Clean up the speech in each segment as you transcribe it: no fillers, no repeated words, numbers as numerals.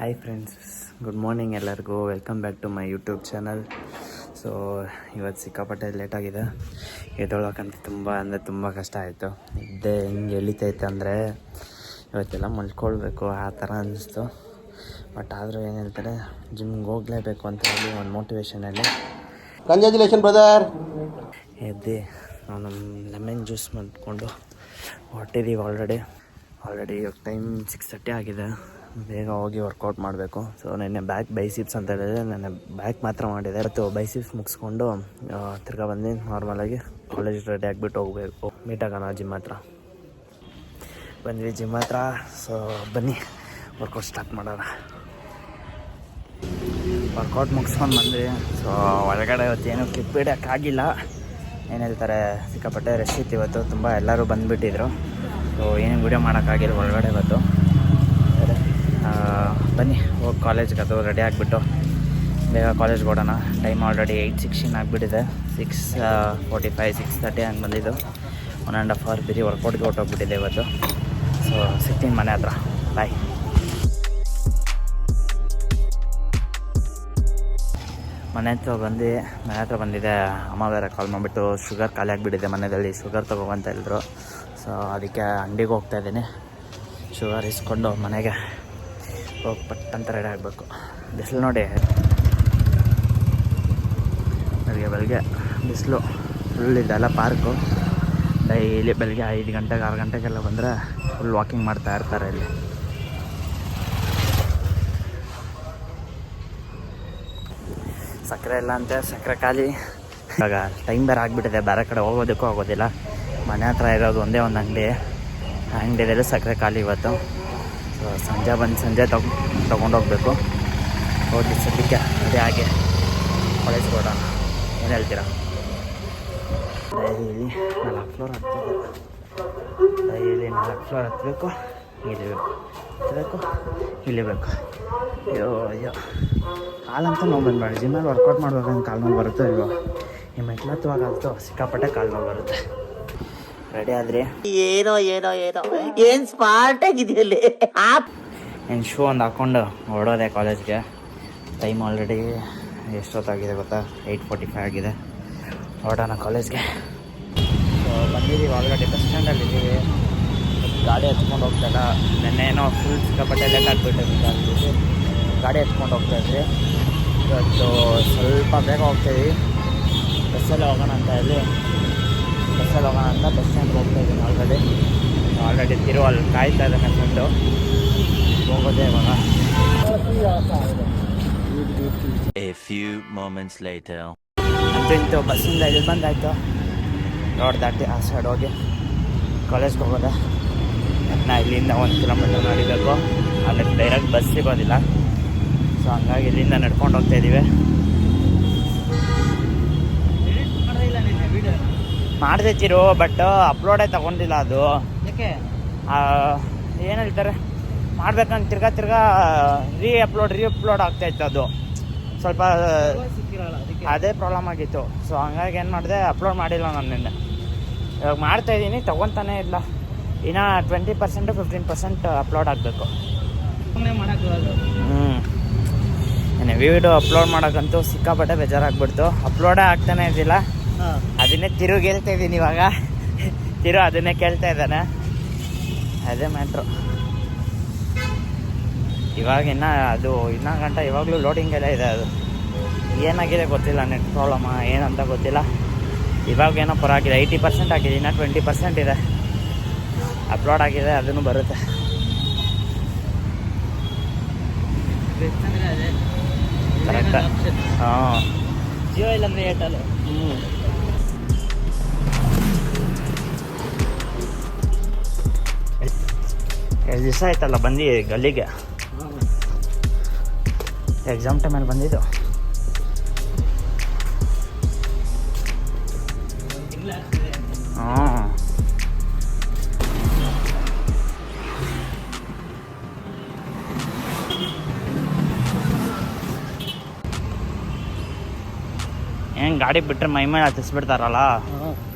Hi friends, good morning ಎಲ್ಲರಿಗೂ. Welcome back to my YouTube channel. So ಇವತ್ತು ಸಿಕ್ಕಾಪಟ್ಟೆ ಲೇಟಾಗಿದೆ. ಎದ್ದೊಳಕಂತ ತುಂಬ ಕಷ್ಟ ಆಯಿತು. ನಿದ್ದೆ ಹೆಂಗೆ ಎಳಿತೈತೆ ಅಂದರೆ ಇವತ್ತೆಲ್ಲ ಮಲ್ಕೊಳ್ಬೇಕು ಆ ಥರ ಅನ್ನಿಸ್ತು. ಬಟ್ ಆದರೂ ಏನು ಹೇಳ್ತಾರೆ, ಜಿಮ್ಗೆ ಹೋಗಲೇಬೇಕು ಅಂತ ಹೇಳಿ ಒಂದು ಮೋಟಿವೇಶನಲ್ಲಿ ಕಂಗ್ರ್ಯಾಚುಲೇಷನ್ ಬ್ರದರ್ ಎದ್ದು ನಾನು ಲೆಮನ್ ಜ್ಯೂಸ್ ಮಾಡಿಕೊಂಡು ಹೊಟ್ಟಿದ್ದೀವಿ. ಆಲ್ರೆಡಿ ಇವಾಗ ಟೈಮ್ 6:30 ಆಗಿದೆ. ಬೇಗ ಹೋಗಿ ವರ್ಕೌಟ್ ಮಾಡಬೇಕು. ಸೊ ನೆನ್ನೆ ಬ್ಯಾಕ್ ಬೈಸಿಪ್ಸ್ ಅಂತ ಹೇಳಿದ್ರೆ ನೆನ್ನೆ ಬ್ಯಾಕ್ ಮಾತ್ರ ಮಾಡಿದೆ. ಇವತ್ತು ಬೈಸಿಪ್ಸ್ ಮುಗಿಸ್ಕೊಂಡು ತಿರ್ಗಾ ಬಂದು ನಾರ್ಮಲಾಗಿ ಕಾಲೇಜ್ ರೆಡಿ ಆಗಿಬಿಟ್ಟು ಹೋಗಬೇಕು. ಮೀಟ್ ಆಗೋಣ ಜಿಮ್ ಹತ್ರ. ಬಂದ್ವಿ ಜಿಮ್ ಹತ್ರ. ಸೊ ಬನ್ನಿ ವರ್ಕೌಟ್ ಸ್ಟಾರ್ಟ್ ಮಾಡೋಣ. ವರ್ಕೌಟ್ ಮುಗಿಸ್ಕೊಂಡು ಬಂದ್ವಿ. ಸೊ ಒಳಗಡೆ ಇವತ್ತೇನು ಕ್ಲಿಪ್ ಇಡೋಕ್ಕಾಗಿಲ್ಲ. ಏನು ಹೇಳ್ತಾರೆ, ಸಿಕ್ಕಾಪಟ್ಟೆ ರಶ್ ಇತ್ತು ಇವತ್ತು. ತುಂಬ ಎಲ್ಲರೂ ಬಂದುಬಿಟ್ಟಿದ್ರು. ಸೊ ಏನು ವೀಡಿಯೋ ಮಾಡೋಕ್ಕಾಗಿಲ್ಲ ಒಳಗಡೆ ಇವತ್ತು. ಬನ್ನಿ ಹೋಗಿ ಕಾಲೇಜ್ಗೆ ಅದು ರೆಡಿ ಆಗಿಬಿಟ್ಟು ಬೇಗ ಕಾಲೇಜ್ಗೆ ಓಡೋಣ. ಟೈಮ್ ಆಲ್ರೆಡಿ 8:16 ಆಗಿಬಿಟ್ಟಿದೆ. 6:45 6:30 ಹಂಗೆ ಬಂದಿದ್ದು. 1.5 hour ಬರೀ ವರ್ಕೌಟ್ಗೆ ಹೊಟ್ಟೋಗ್ಬಿಟ್ಟಿದೆ ಇವತ್ತು. ಸೊ ಸಿಗ್ತೀನಿ ಮನೆ ಹತ್ರ. ಬಾಯ್. ಮನೆ ಹತ್ರ ಬಂದಿದೆ. ಅಮ್ಮ ಬೇರೆ ಕಾಲ್ ಮಾಡಿಬಿಟ್ಟು ಶುಗರ್ ಖಾಲಿ ಆಗಿಬಿಟ್ಟಿದೆ ಮನೆಯಲ್ಲಿ, ಶುಗರ್ ತೊಗೊಬಂತ ಹೇಳಿದ್ರು. ಸೊ ಅದಕ್ಕೆ ಅಂಗಡಿಗೆ ಹೋಗ್ತಾಯಿದ್ದೀನಿ. ಶುಗರ್ ಇಸ್ಕೊಂಡು ಮನೆಗೆ ಹೋಗಿ ಪಟ್ಟಂತ ರೆಡಿ ಆಗಬೇಕು. ಬಿಸಿಲು ನೋಡಿ, ಬೆಳಗ್ಗೆ ಬಿಸಿಲು ಫುಲ್ ಇದೆಲ್ಲ ಪಾರ್ಕು. ಡೈಲಿ ಬೆಳಗ್ಗೆ 5 ಗಂಟೆಗೆ 6 ಗಂಟೆಗೆಲ್ಲ ಬಂದರೆ ಫುಲ್ ವಾಕಿಂಗ್ ಮಾಡ್ತಾ ಇರ್ತಾರೆ ಇಲ್ಲಿ. ಸಕ್ಕರೆ ಇಲ್ಲ ಅಂತೆ, ಸಕ್ಕರೆ ಖಾಲಿ. ಇವಾಗ ಟೈಮ್ ಬೇರೆ ಆಗಿಬಿಟ್ಟಿದೆ, ಬೇರೆ ಕಡೆ ಹೋಗೋದಕ್ಕೂ ಆಗೋದಿಲ್ಲ. ಮನೆ ಹತ್ರ ಇರೋದು ಒಂದೇ ಒಂದು ಅಂಗಡಿ. ಆ ಅಂಗಡಿಯಲ್ಲಿ ಸಕ್ಕರೆ ಖಾಲಿ ಇವತ್ತು. ಸೊ ಸಂಜೆ ತೊಗೊಂಡೋಗ್ಬೇಕು. ಹೋಗಿ ಸದ್ಯಕ್ಕೆ ಅದೇ ಹಾಗೆ ಕಾಲೇಜ್ಗೆ ಹೋಗೋಣ. ಏನು ಹೇಳ್ತೀರಾ? ಡೈಲಿ 4 ಫ್ಲೋರ್ ಹತ್ತಿದೆ. ಡೈಲಿ 4 ಫ್ಲೋರ್ ಹತ್ತಬೇಕು, ಇಳಿಬೇಕು. ಅಯ್ಯೋ ಕಾಲಂತೂ ನೋವು ಬಂದ್ಬೇಡ. ಜಿಮ್ಮಲ್ಲಿ ವರ್ಕೌಟ್ ಮಾಡ್ಬೇಕಂತ ಕಾಲು ನೋವು ಬರುತ್ತೆ. ಇಲ್ವೋ ಈ ಮೆಟ್ಲತ್ತುವಾಗ ಅಂತೂ ಸಿಕ್ಕಾಪಟ್ಟೆ ಕಾಲು ನೋವು ಬರುತ್ತೆ. ರೆಡಿ ಆದ್ರಿ? ಏನ್ ಸ್ಮಾರ್ಟ್ ಆಗಿದೆಯಲ್ಲಿ. ಏನು ಶೂ ಒಂದು ಹಾಕ್ಕೊಂಡು ಹೊರಡೋದೆ ಕಾಲೇಜ್ಗೆ. ಟೈಮ್ ಆಲ್ರೆಡಿ ಎಷ್ಟೊತ್ತಾಗಿದೆ ಗೊತ್ತಾ? 8:45 ಆಗಿದೆ. ಹೊರಡೋಣ ಕಾಲೇಜ್ಗೆ. ಸೊ ಬಂದಿದ್ದೀವಿ, ಆಲ್ರೆಡಿ ಬಸ್ ಸ್ಟ್ಯಾಂಡಲ್ಲಿದ್ದೀವಿ. ಗಾಡಿ ಹತ್ಕೊಂಡು ಹೋಗ್ತಾಯಿಲ್ಲ. ನೆನ್ನೆನೋ ಫುಲ್ ಸಿಕ್ಕಾಪಟ್ಟೆ ಲೇಟ್ ಆಗಿಬಿಟ್ಟು ಗಾಡಿ ಹತ್ಕೊಂಡು ಹೋಗ್ತಾಯಿದ್ವಿ. ಇವತ್ತು ಸ್ವಲ್ಪ ಬೇಗ ಹೋಗ್ತಾಯಿದ್ವಿ. ಬಸ್ಸಲ್ಲಿ ಹೋಗೋಣ ಅಂತ ಬಸ್ ಸ್ಟ್ಯಾಂಡ್ಗೆ ಹೋಗ್ತಾಯಿದ್ದೀನಿ. ಆಲ್ರೆಡಿ ತಿರುವಲ್ಲಿ ಕಾಯ್ತಾ ಇದ್ದಾನೆ ಫ್ರೆಂಡು. ಹೋಗೋದೇ ಇವಾಗ. ಅಂತೂ ಬಸ್ಸಿಂದ ಇಲ್ಲಿ ಬಂದಾಯಿತು. ರೋಡ್ ದಾಟಿ ಆ ಸೈಡ್ ಹೋಗಿ ಕಾಲೇಜ್ಗೆ ಹೋಗೋದೆ. ನಾ ಇಲ್ಲಿಂದ 1 ಕಿಲೋಮೀಟರ್ ನಡಿಬೇಕು. ಅಲ್ಲಿ ಡೈರೆಕ್ಟ್ ಬಸ್ ಸಿಗೋದಿಲ್ಲ. ಸೊ ಹಂಗಾಗಿ ಇಲ್ಲಿಂದ ನಡ್ಕೊಂಡು ಹೋಗ್ತಾಯಿದ್ದೀವಿ. ಮಾಡ್ದೈತಿರು, ಬಟ್ ಅಪ್ಲೋಡೇ ತಗೊಂಡಿಲ್ಲ. ಅದು ಏನು ಹೇಳ್ತಾರೆ, ಮಾಡ್ಬೇಕಂತ ತಿರ್ಗಾ ರೀಅಪ್ಲೋಡ್ ಆಗ್ತಾಯಿತ್ತು. ಅದು ಸ್ವಲ್ಪ ಅದೇ ಪ್ರಾಬ್ಲಮ್ ಆಗಿತ್ತು. ಸೊ ಹಂಗಾಗಿ ಏನು ಮಾಡಿದೆ, ಅಪ್ಲೋಡ್ ಮಾಡಿಲ್ಲ ನಾನು ನಿನ್ನೆ. ಇವಾಗ ಮಾಡ್ತಾಯಿದ್ದೀನಿ, ತೊಗೊತಾನೇ ಇಲ್ಲ. ಇನ್ನು 20% 15% ಅಪ್ಲೋಡ್ ಆಗಬೇಕು. ಏನೇ ವಿಡಿಯೋ ಅಪ್ಲೋಡ್ ಮಾಡೋಕ್ಕಂತೂ ಸಿಕ್ಕಾಪಟ್ಟೆ ಬೇಜಾರಾಗ್ಬಿಡ್ತು. ಅಪ್ಲೋಡೇ ಆಗ್ತಾನೆ ಇದ್ದಿಲ್ಲ. ಅದನ್ನೇ ಹೇಳ್ತಾ ಇದ್ದೀನಿ ಇವಾಗ. ಅದನ್ನೇ ಕೇಳ್ತಾ ಇದ್ದಾನೆ. ಅದೇ ಮ್ಯಾಟ್ರು. ಇವಾಗ ಇನ್ನೂ ಗಂಟ ಇವಾಗಲೂ ಲೋಡಿಂಗೆಲ್ಲ ಇದೆ. ಅದು ಏನಾಗಿದೆ ಗೊತ್ತಿಲ್ಲ, ನೆಟ್ ಪ್ರಾಬ್ಲಮ್ಮ ಏನಂತ ಗೊತ್ತಿಲ್ಲ. ಇವಾಗೇನೋ ಪರವಾಗಿಲ್ಲ, 80% ಆಗಿದೆ. ಇನ್ನೂ 20% ಇದೆ ಅಪ್ಲೋಡ್ ಆಗಿದೆ. ಅದನ್ನು ಬರುತ್ತೆ. ಕರೆಕ್ಟ್. ಹಾಂ, ಜಿಯೋ ಇಲ್ಲಾಂದರೆ ಏರ್ಟೆಲ್. ಎಷ್ಟು ದಿವಸ ಆಯ್ತಲ್ಲ ಬಂದು ಗಲ್ಲಿಗೆ. ಎಕ್ಸಾಮ್ ಟೈಮಲ್ಲಿ ಬಂದಿದ್ದು. ಹಾಂ, ಏನು ಗಾಡಿ ಬಿಟ್ಟರೆ ಮೈ ಮೇಲೆ ಹತ್ತಿಸ್ಬಿಡ್ತಾರಲ್ಲ,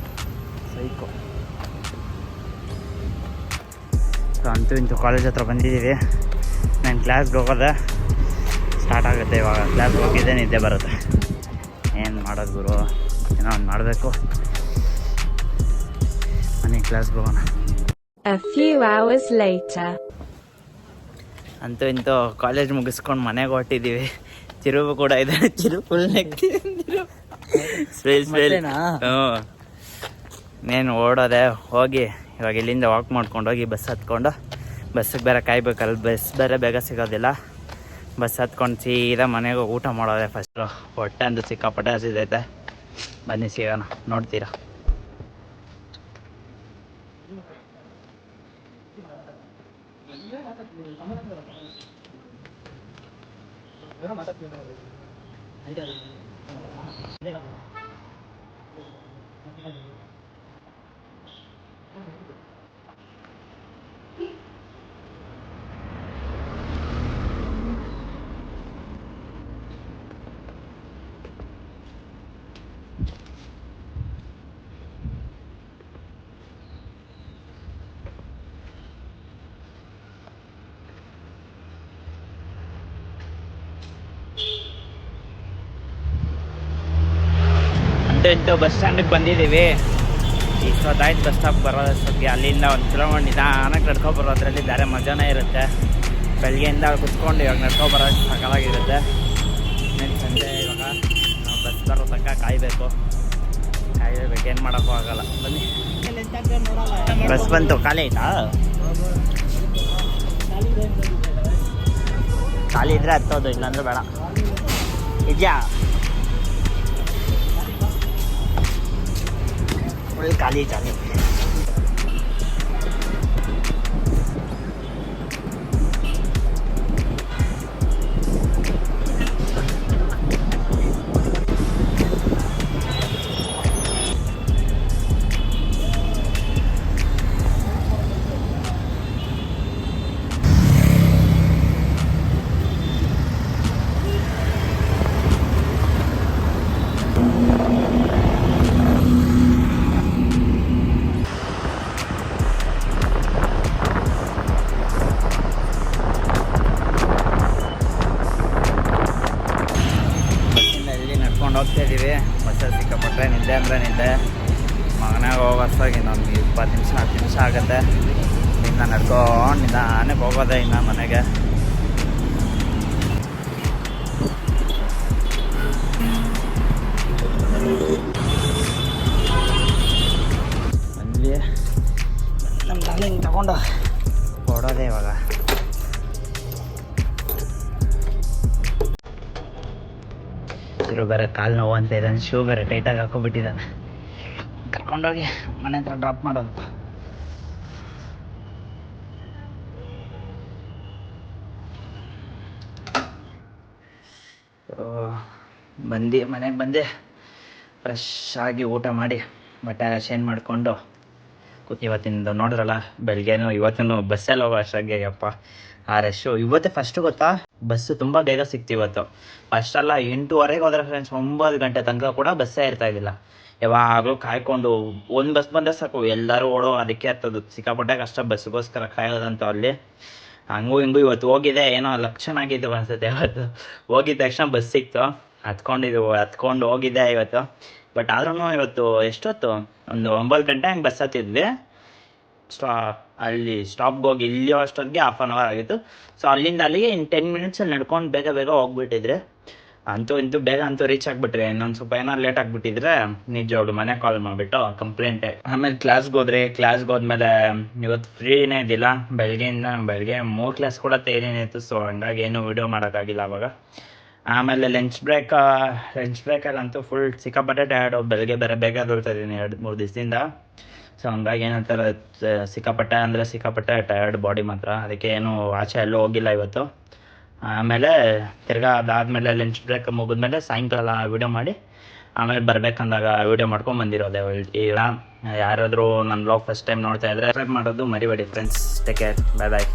ಸೈಕೋ. ಸೊ ಅಂತೂ ಇಂತೂ ಕಾಲೇಜ್ ಹತ್ರ ಬಂದಿದ್ದೀವಿ. ನಾನು ಕ್ಲಾಸ್ಗೆ ಹೋಗೋದೆ. ಸ್ಟಾರ್ಟ್ ಆಗುತ್ತೆ. ಇವಾಗ ಕ್ಲಾಸ್ ಹೋಗಿದ್ದೆ ನಿದ್ದೆ ಬರುತ್ತೆ. ಏನು ಮಾಡೋದು ಗುರು, ಏನೋ ಒಂದು ಮಾಡಬೇಕು. ಮನೆ ಕ್ಲಾಸ್ಗೆ ಹೋಗೋಣ. A few hours later. ಅಂತೂ ಇಂತೂ ಕಾಲೇಜ್ ಮುಗಿಸ್ಕೊಂಡು ಮನೆಗೆ ಹೊಟ್ಟಿದ್ದೀವಿ. ತಿರುವು ಕೂಡ ಇದೆ. ತಿರು ಫುಲ್ ಇನ್ನೇನು ಓಡೋದೆ. ಹೋಗಿ ಇವಾಗ ಇಲ್ಲಿಂದ ವಾಕ್ ಮಾಡ್ಕೊಂಡು ಹೋಗಿ ಬಸ್ ಹತ್ಕೊಂಡು, ಬಸ್ಸಿಗೆ ಬೇರೆ ಕಾಯ್ಬೇಕಲ್ಲ, ಬಸ್ ಬೇರೆ ಬೇಗ ಸಿಗೋದಿಲ್ಲ. ಬಸ್ ಹತ್ಕೊಂಡು ಸೀದಾ ಮನೆಗೆ ಊಟ ಮಾಡೋದೆ ಫಸ್ಟು. ಹೊಟ್ಟೆ ಅಂತ ಸಿಕ್ಕಾಪಟ್ಟೆ ಹಸಿದೈತೆ. ಬನ್ನಿ ಸಿಗೋಣ, ನೋಡ್ತೀರಾ. ಬಸ್ ಸ್ಟ್ಯಾಂಡಿಗೆ ಬಂದಿದ್ದೀವಿ. ಇಷ್ಟೊತ್ತಾಯ್ತು ಬಸ್ ಸ್ಟಾಪ್ ಬರೋದಷ್ಟೊತ್ತಿಗೆ. ಅಲ್ಲಿಂದ 1 ಕಿಲೋಮೀಟರ್ ನಿಧಾನಕ್ಕೆ ನಡ್ಕೊಂಡು ಬರೋದ್ರಲ್ಲಿ ಬೇರೆ ಮಜಾನೇ ಇರುತ್ತೆ. ಬೆಳಗ್ಗೆಯಿಂದ ಕುತ್ಕೊಂಡು ಇವಾಗ ನಡ್ಕೊಂಡು ಬರೋದು ಸಕಾಲಾಗಿರುತ್ತೆ. ಇನ್ನೇನು ಸಂಜೆ ಇವಾಗ ನಾವು ಬಸ್ ಬರೋ ತನಕ ಕಾಯಬೇಕು. ಏನು ಮಾಡೋಕ್ಕೂ ಆಗಲ್ಲ. ಬನ್ನಿ, ಬಸ್ ಬಂತು. ಖಾಲಿ ಆಯ್ತಾ? ಖಾಲಿ ಇದ್ರೆ ಹತ್ತೋದು, ಇಲ್ಲಾಂದ್ರೆ ಬೇಡ. ಇದೆಯಾ ಖಾಲಿ ಖಾಲಿ. ಹೋಗ್ತಾ ಇದ್ದೀವಿ. ಬಸ್ಸಲ್ಲಿ ಸಿಕ್ಕಾಪಟ್ಟರೆ ನಿದ್ದೆ ಅಂದರೆ ನಿದ್ದೆ. ಮಗನಾಗ ಹೋಗೋ ಅಷ್ಟಾಗಿ ಇನ್ನೊಂದು 20 ನಿಮಿಷ 10 ನಿಮಿಷ ಆಗುತ್ತೆ. ಇನ್ನು ನಡ್ಕೊಂಡು ನಿಧಾನಕ್ಕೆ ಹೋಗೋದೆ ಇನ್ನು ಮನೆಗೆ. ಅಲ್ಲಿ ನಮ್ಮ ಗಾಲಿಂಗ್ ತಗೊಂಡು ಹೊಡೋದೆ ಇವಾಗ. ಇರೋ ಬೇರೆ ಕಾಲು ನೋವು ಅಂತ ಇದ್ದಾನೆ. ಶೂ ಬೇರೆ ಟೈಟಾಗಿ ಹಾಕೊಂಡ್ಬಿಟ್ಟಿದ್ದಾನೆ. ಕರ್ಕೊಂಡೋಗಿ ಮನೆ ಹತ್ರ ಡ್ರಾಪ್ ಮಾಡೋದು. ಮನೆಗೆ ಬಂದೆ, ಫ್ರೆಶ್ ಆಗಿ ಊಟ ಮಾಡಿ ಬಟ್ಟೆ ಚೇಂಜ್ ಮಾಡಿಕೊಂಡು ಇವತ್ತಿಂದು ನೋಡಿದ್ರಲ್ಲ ಬೆಳಗ್ಗೆನೂ ಇವತ್ತೂ ಬಸ್ಸಲ್ಲಿ ಹೋಗೋ ಅಷ್ಟಾಗೆ ಅಪ್ಪ ಆ ರಶ್ಶು. ಇವತ್ತೇ ಫಸ್ಟು ಗೊತ್ತಾ, ಬಸ್ಸು ತುಂಬ ಬೇಗ ಸಿಕ್ತು ಇವತ್ತು. ಫಸ್ಟೆಲ್ಲ 8:15 ಹೋದ್ರೆ ಫ್ರೆಂಡ್ಸ್, 9 ಗಂಟೆ ತನಕ ಕೂಡ ಬಸ್ಸೇ ಇರ್ತಾಯಿದ್ದಿಲ್ಲ. ಯಾವಾಗಲೂ ಕಾಯ್ಕೊಂಡು ಒಂದು ಬಸ್ ಬಂದರೆ ಸಾಕು, ಎಲ್ಲರೂ ಓಡೋ ಅದಕ್ಕೆ ಹತ್ತೋದು. ಸಿಕ್ಕಾಪಟ್ಟೆ ಕಷ್ಟ ಬಸ್ಸಿಗೋಸ್ಕರ ಕಾಯೋದಂತೂ ಅಲ್ಲಿ. ಹಂಗೂ ಹಿಂಗೂ ಇವತ್ತು ಹೋಗಿದೆ, ಏನೋ ಲಕ್ಷಣ ಆಗಿದ್ದು ಅನ್ಸುತ್ತೆ. ಇವತ್ತು ಹೋಗಿದ ತಕ್ಷಣ ಬಸ್ ಸಿಕ್ತು, ಹತ್ಕೊಂಡು ಹೋಗಿದ್ದೆ ಇವತ್ತು. ಬಟ್ ಆದ್ರೂ ಇವತ್ತು ಎಷ್ಟೊತ್ತು, ಒಂದು 9 ಗಂಟೆ ಹಂಗೆ ಬಸ್ ಹತ್ತಿದ್ವಿ. ಅಲ್ಲಿ ಸ್ಟಾಪ್ಗೆ ಹೋಗಿ ಇಲ್ಲಿ ಅಷ್ಟೊತ್ತಿಗೆ 1/2 ಅವರ್ ಆಗಿತ್ತು. ಸೊ ಅಲ್ಲಿಂದ ಅಲ್ಲಿಗೆ ಇನ್ನು 10 ಮಿನಿಟ್ಸಲ್ಲಿ ನಡ್ಕೊಂಡು ಬೇಗ ಹೋಗ್ಬಿಟ್ಟಿದ್ರೆ ಅಂತೂ ಬೇಗ ರೀಚ್ ಆಗಿಬಿಟ್ರೆ. ಇನ್ನೊಂದು ಸ್ವಲ್ಪ ಏನಾರು ಲೇಟ್ ಆಗಿಬಿಟ್ಟಿದ್ರೆ ನಿಜವಾಗ್ಲು ಮನೆ ಕಾಲ್ ಮಾಡಿಬಿಟ್ಟು ಕಂಪ್ಲೇಂಟೆ. ಆಮೇಲೆ ಕ್ಲಾಸ್ಗೆ ಹೋದ್ಮೇಲೆ ಇವತ್ತು ಫ್ರೀನೇ ಇದ್ದಿಲ್ಲ. ಬೆಳಗ್ಗೆ 3 ಕ್ಲಾಸ್ ಕೂಡ ತೇರಿನೇ ಇತ್ತು. ಸೊ ಹಂಗಾಗಿ ಏನೂ ವಿಡಿಯೋ ಮಾಡೋಕ್ಕಾಗಿಲ್ಲ ಅವಾಗ. ಆಮೇಲೆ ಲಂಚ್ ಬ್ರೇಕಲ್ಲಂತೂ ಫುಲ್ ಸಿಕ್ಕಾಪಟ್ಟೆ ಟಯರ್ಡು. ಬೆಳಗ್ಗೆ ಬೇಗ ದೊಡ್ತಾ ಇದ್ದೀನಿ 2-3 ದಿವಸದಿಂದ. ಸೊ ಹಂಗಾಗಿ ಏನಂತಾರೆ ಸಿಕ್ಕಾಪಟ್ಟೆ ಟಯರ್ಡ್ ಬಾಡಿ ಮಾತ್ರ. ಅದಕ್ಕೆ ಏನು ಆಚೆ ಎಲ್ಲೂ ಹೋಗಿಲ್ಲ ಇವತ್ತು. ಆಮೇಲೆ ತಿರ್ಗಾ ಅದಾದಮೇಲೆ ಲಂಚ್ ಬ್ರೇಕ್ ಮುಗಿದ್ಮೇಲೆ ಸಾಯಂಕಾಲ ವೀಡಿಯೋ ಮಾಡಿ ಆಮೇಲೆ ಬರಬೇಕಂದಾಗ ವೀಡಿಯೋ ಮಾಡ್ಕೊಂಡು ಬಂದಿರೋದೆ. ಈಗ ಯಾರಾದರೂ ನನ್ನ ವ್ಲಾಗ್ ಫಸ್ಟ್ ಟೈಮ್ ನೋಡ್ತಾ ಇದ್ದರೆ ಸಬ್ಸ್ಕ್ರೈಬ್ ಮಾಡೋದು ಮರಿಬೇಡಿ ಫ್ರೆಂಡ್ಸ್. ಟೇಕ್ ಕೇರ್, ಬಾಯ್.